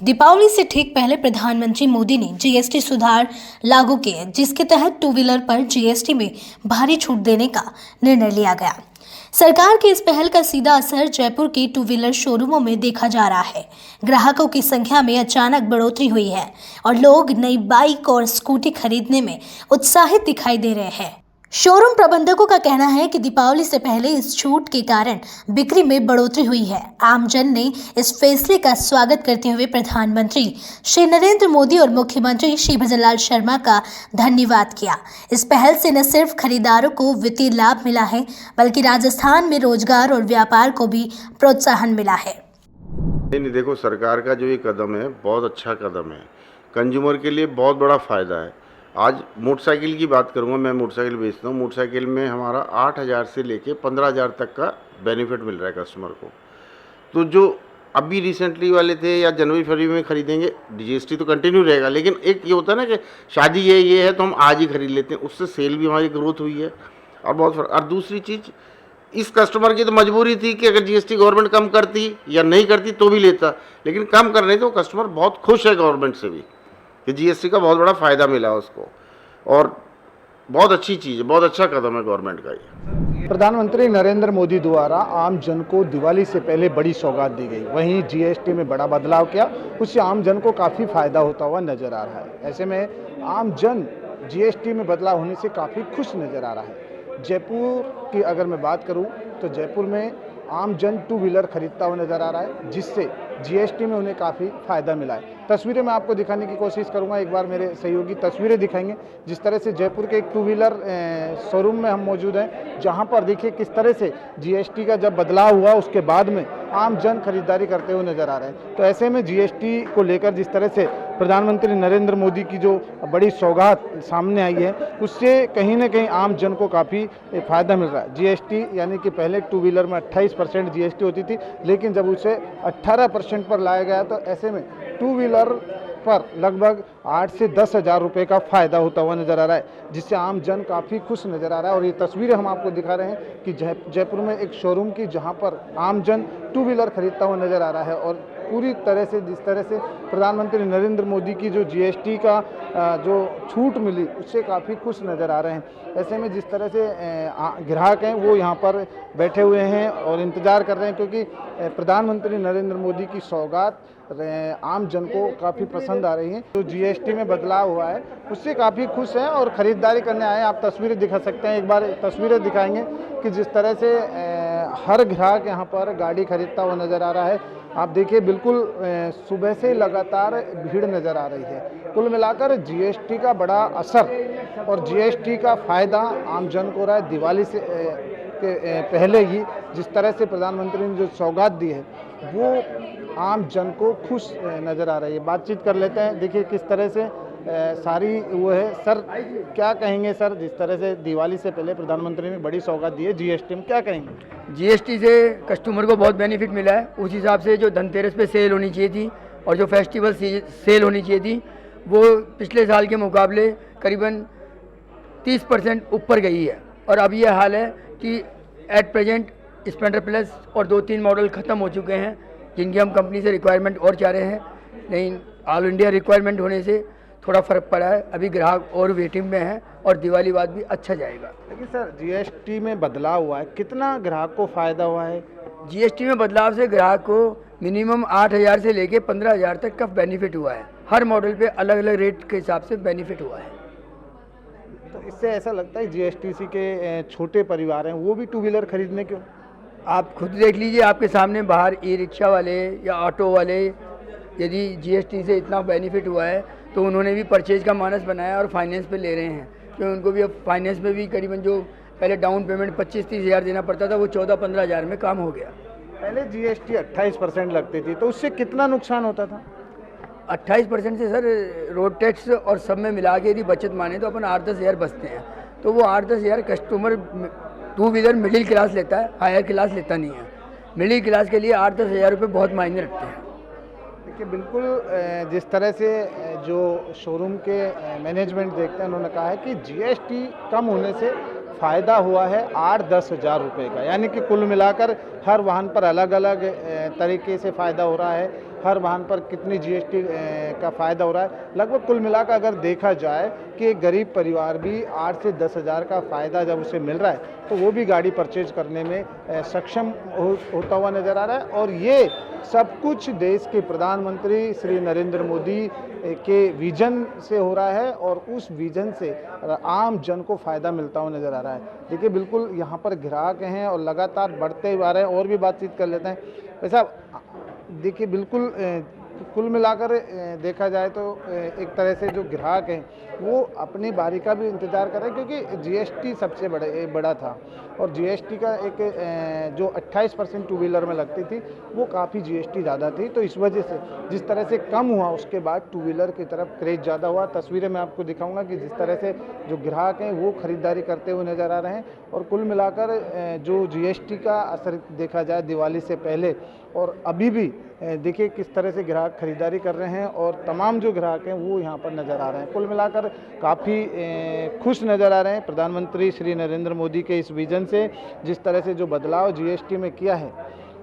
दीपावली से ठीक पहले प्रधानमंत्री मोदी ने जीएसटी सुधार लागू किए, जिसके तहत टू व्हीलर पर जीएसटी में भारी छूट देने का निर्णय लिया गया। सरकार की इस पहल का सीधा असर जयपुर के टू व्हीलर शोरूमों में देखा जा रहा है। ग्राहकों की संख्या में अचानक बढ़ोतरी हुई है और लोग नई बाइक और स्कूटी खरीदने में उत्साहित दिखाई दे रहे हैं। शोरूम प्रबंधकों का कहना है कि दीपावली से पहले इस छूट के कारण बिक्री में बढ़ोतरी हुई है। आमजन ने इस फैसले का स्वागत करते हुए प्रधानमंत्री श्री नरेंद्र मोदी और मुख्यमंत्री श्री भजनलाल शर्मा का धन्यवाद किया। इस पहल से न सिर्फ खरीदारों को वित्तीय लाभ मिला है, बल्कि राजस्थान में रोजगार और व्यापार को भी प्रोत्साहन मिला है। नहीं, देखो, सरकार का जो ये कदम है बहुत अच्छा कदम है। कंज्यूमर के लिए बहुत बड़ा फ़ायदा है। आज मोटरसाइकिल की बात करूंगा, मैं मोटरसाइकिल बेचता हूँ। मोटरसाइकिल में हमारा 8,000 से लेके 15,000 तक का बेनिफिट मिल रहा है कस्टमर को। तो जो अभी रिसेंटली वाले थे या जनवरी फरवरी में खरीदेंगे, जीएसटी तो कंटिन्यू रहेगा, लेकिन एक ये होता है ना कि शादी ये है तो हम आज ही खरीद लेते हैं, उससे सेल भी हमारी ग्रोथ हुई है और बहुत और दूसरी चीज़, इस कस्टमर की तो मजबूरी थी कि अगर जीएसटी गवर्नमेंट कम करती या नहीं करती तो भी लेता, लेकिन कम करने तो कस्टमर बहुत खुश है गवर्नमेंट से भी कि जीएसटी का बहुत बड़ा फ़ायदा मिला उसको, और बहुत अच्छी चीज़ है, बहुत अच्छा कदम है गवर्नमेंट का ये। प्रधानमंत्री नरेंद्र मोदी द्वारा आम जन को दिवाली से पहले बड़ी सौगात दी गई, वहीं जीएसटी में बड़ा बदलाव किया, उससे आम जन को काफ़ी फायदा होता हुआ नजर आ रहा है। ऐसे में आम जन जीएसटी में बदलाव होने से काफ़ी खुश नजर आ रहा है। जयपुर की अगर मैं बात करूं तो जयपुर में आम जन टू व्हीलर खरीदता हुआ नजर आ रहा है, जिससे जीएसटी में उन्हें काफ़ी फ़ायदा मिला है। तस्वीरें मैं आपको दिखाने की कोशिश करूंगा, एक बार मेरे सहयोगी तस्वीरें दिखाएंगे। जिस तरह से जयपुर के एक टू व्हीलर शोरूम में हम मौजूद हैं, जहां पर देखिए किस तरह से जीएसटी का जब बदलाव हुआ उसके बाद में आम जन खरीदारी करते हुए नजर आ रहे हैं। तो ऐसे में जीएसटी को लेकर जिस तरह से प्रधानमंत्री नरेंद्र मोदी की जो बड़ी सौगात सामने आई है, उससे कहीं ना कहीं आम जन को काफ़ी फ़ायदा मिल रहा है। जीएसटी यानी कि पहले टू व्हीलर में 28% जीएसटी होती थी, लेकिन जब उसे 18% पर लाया गया तो ऐसे में टू व्हीलर पर लगभग 8 से 10 हज़ार रुपये का फ़ायदा होता हुआ नज़र आ रहा है, जिससे आम जन काफ़ी खुश नज़र आ रहा है। और ये तस्वीरें हम आपको दिखा रहे हैं कि जयपुर में एक शोरूम की, जहां पर आम जन टू व्हीलर खरीदता हुआ नज़र आ रहा है और पूरी तरह से जिस तरह से प्रधानमंत्री नरेंद्र मोदी की जो जीएसटी का जो छूट मिली उससे काफ़ी खुश नज़र आ रहे हैं। ऐसे में जिस तरह से ग्राहक हैं वो यहाँ पर बैठे हुए हैं और इंतज़ार कर रहे हैं, क्योंकि प्रधानमंत्री नरेंद्र मोदी की सौगात आम जन को काफ़ी पसंद आ रही है। जो जीएसटी में बदलाव हुआ है उससे काफ़ी खुश हैं और ख़रीदारी करने आए हैं। आप तस्वीरें दिखा सकते हैं, एक बार तस्वीरें दिखाएंगे कि जिस तरह से हर ग्राहक यहाँ पर गाड़ी खरीदता हुआ नज़र आ रहा है। आप देखिए बिल्कुल सुबह से लगातार भीड़ नज़र आ रही है। कुल मिलाकर जीएसटी का बड़ा असर और जीएसटी का फ़ायदा आम जन को रहा है। दिवाली से के पहले ही जिस तरह से प्रधानमंत्री ने जो सौगात दी है वो आम जन को खुश नज़र आ रही है। बातचीत कर लेते हैं, देखिए किस तरह से सारी वो है। सर, क्या कहेंगे सर, जिस तरह से दिवाली से पहले प्रधानमंत्री ने बड़ी सौगात दी है जीएसटी में, क्या कहेंगे? जीएसटी से कस्टमर को बहुत बेनिफिट मिला है। उस हिसाब से जो धनतेरस पे सेल होनी चाहिए थी और जो फेस्टिवल सेल होनी चाहिए थी वो पिछले साल के मुकाबले करीबन 30% ऊपर गई है। और अब ये हाल है कि एट प्रेजेंट स्प्लेंडर प्लस और 2-3 मॉडल ख़त्म हो चुके हैं, जिनकी हम कंपनी से रिक्वायरमेंट और चाह रहे हैं, लेकिन ऑल इंडिया रिक्वायरमेंट होने से थोड़ा फ़र्क पड़ा है। अभी ग्राहक और वेटिंग में है और दिवाली बाद भी अच्छा जाएगा। लेकिन सर, जीएसटी में बदलाव हुआ है, कितना ग्राहक को फ़ायदा हुआ है? जीएसटी में बदलाव से ग्राहक को मिनिमम 8,000 से लेके 15,000 तक का बेनिफिट हुआ है। हर मॉडल पे अलग अलग रेट के हिसाब से बेनिफिट हुआ है। तो इससे ऐसा लगता है जीएसटीसी के छोटे परिवार हैं वो भी टू व्हीलर खरीदने क्यों? आप खुद देख लीजिए, आपके सामने बाहर ई रिक्शा वाले या ऑटो वाले, यदि जीएसटी से इतना बेनिफिट हुआ है तो उन्होंने भी परचेज का मानस बनाया और फाइनेंस पे ले रहे हैं, क्योंकि उनको भी अब फाइनेंस में भी करीबन जो पहले डाउन पेमेंट 25-30 हज़ार देना पड़ता था वो 14-15 हज़ार में काम हो गया। पहले जीएसटी 28% लगती थी, तो उससे कितना नुकसान होता था? 28% से सर रोड टैक्स और सब में मिला के यदि बचत माने तो अपन 8-10 हज़ार बचते हैं। तो वो 8-10 हज़ार customer two wheeler middle class लेता है, हायर क्लास लेता नहीं है। मिडिल क्लास के लिए 8-10 हज़ार रुपये बहुत मायने रखते हैं। देखिए बिल्कुल जिस तरह से जो शोरूम के मैनेजमेंट देखते हैं, उन्होंने कहा है कि जीएसटी कम होने से फ़ायदा हुआ है 8-10 हज़ार रुपये का, यानी कि कुल मिलाकर हर वाहन पर अलग अलग तरीके से फ़ायदा हो रहा है। हर वाहन पर कितनी जीएसटी का फ़ायदा हो रहा है। लगभग कुल मिलाकर अगर देखा जाए कि एक गरीब परिवार भी 8 से 10 हज़ार का फ़ायदा जब उसे मिल रहा है तो वो भी गाड़ी परचेज करने में सक्षम होता हुआ नज़र आ रहा है। और ये सब कुछ देश के प्रधानमंत्री श्री नरेंद्र मोदी के विजन से हो रहा है और उस विजन से आम जन को फ़ायदा मिलता हुआ नज़र आ रहा है। देखिए बिल्कुल यहाँ पर ग्राहक हैं और लगातार बढ़ते हुए आ रहे हैं। और भी बातचीत कर लेते हैं। भाई साहब देखिए बिल्कुल कुल मिलाकर देखा जाए तो एक तरह से जो ग्राहक हैं वो अपनी बारी का भी इंतज़ार कर रहे हैं, क्योंकि जीएसटी सबसे बड़ा था और जीएसटी का एक जो 28% टू व्हीलर में लगती थी वो काफ़ी जीएसटी ज़्यादा थी। तो इस वजह से जिस तरह से कम हुआ उसके बाद टू व्हीलर की तरफ क्रेज ज़्यादा हुआ। तस्वीरें मैं आपको दिखाऊंगा कि जिस तरह से जो ग्राहक हैं वो ख़रीदारी करते हुए नज़र आ रहे हैं। और कुल मिलाकर जो जीएसटी का असर देखा जाए दिवाली से पहले और अभी भी देखिए किस तरह से ग्राहक खरीदारी कर रहे हैं और तमाम जो ग्राहक हैं वो यहाँ पर नज़र आ रहे हैं। कुल मिलाकर काफ़ी खुश नज़र आ रहे हैं प्रधानमंत्री श्री नरेंद्र मोदी के इस विजन से, जिस तरह से जो बदलाव जीएसटी में किया है।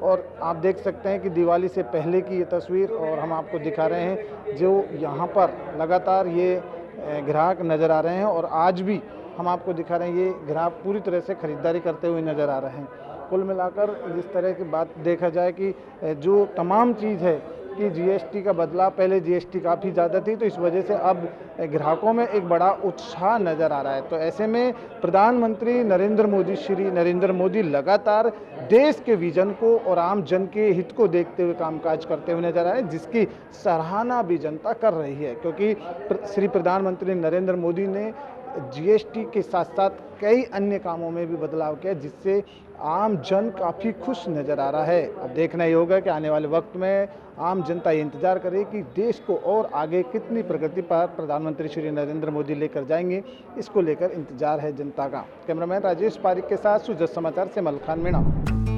और आप देख सकते हैं कि दिवाली से पहले की ये तस्वीर और हम आपको दिखा रहे हैं जो यहाँ पर लगातार ये ग्राहक नज़र आ रहे हैं और आज भी हम आपको दिखा रहे हैं ये ग्राहक पूरी तरह से खरीदारी करते हुए नज़र आ रहे हैं। कुल मिलाकर जिस तरह की बात देखा जाए कि जो तमाम चीज़ है कि जीएसटी का बदलाव, पहले जीएसटी काफ़ी ज़्यादा थी तो इस वजह से अब ग्राहकों में एक बड़ा उत्साह नज़र आ रहा है। तो ऐसे में प्रधानमंत्री श्री नरेंद्र मोदी लगातार देश के विजन को और आम जन के हित को देखते हुए कामकाज करते हुए नजर आ रहे हैं, जिसकी सराहना भी जनता कर रही है। क्योंकि श्री प्रधानमंत्री नरेंद्र मोदी ने जीएसटी के साथ साथ कई अन्य कामों में भी बदलाव किया, जिससे आम जन काफ़ी खुश नज़र आ रहा है। अब देखना ही होगा कि आने वाले वक्त में आम जनता ये इंतज़ार करे कि देश को और आगे कितनी प्रगति पर प्रधानमंत्री श्री नरेंद्र मोदी लेकर जाएंगे। इसको लेकर इंतज़ार है जनता का। कैमरामैन राजेश पारिक के साथ सुजस समाचार से मलखान मीणा।